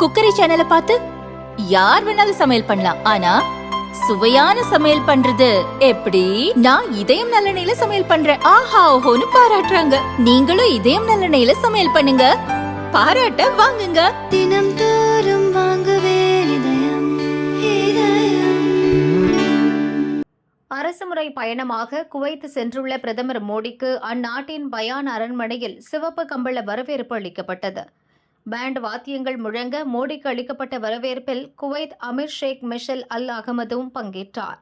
Cookery சேனலை பார்த்து யார் வேணாலும் சமையல் பண்ணலாம். ஆனா சுவையான சமையல் பண்றது எப்படி? நான் இதயம் நல்லெண்ணெயில சமையல் பண்றேன். ஆஹா ஓஹோன்னு பாராட்டுறாங்க. நீங்களும் இதயம் நல்லெண்ணெயில சமையல் பண்ணுங்க, பாராட்ட வாங்குங்க. தினம் தோறும் வாங்குவே இதயம் இதயம். அரசுமுறை பயணமாக குவைத் சென்றுள்ள பிரதமர் மோடிக்கு அந்நாட்டின் பயான் அரண்மனையில் சிவப்பு கம்பள வரவேற்பு அளிக்கப்பட்டது. பேண்ட் வாத்தியங்கள் முழங்க மோடிக்கு அளிக்கப்பட்ட வரவேற்பில் குவைத் அமீர் ஷேக் மிஷல் அல் அகமதும் பங்கேற்றார்.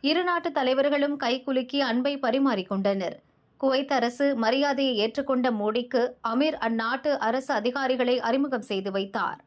இரு நாட்டு தலைவர்களும் கைகுலுக்கி அன்பை பரிமாறிக்கொண்டனர். குவைத் அரசு மரியாதையை ஏற்றுக்கொண்ட மோடிக்கு அமீர் அந்நாட்டு அரசு அதிகாரிகளை அறிமுகம் செய்து வைத்தார்.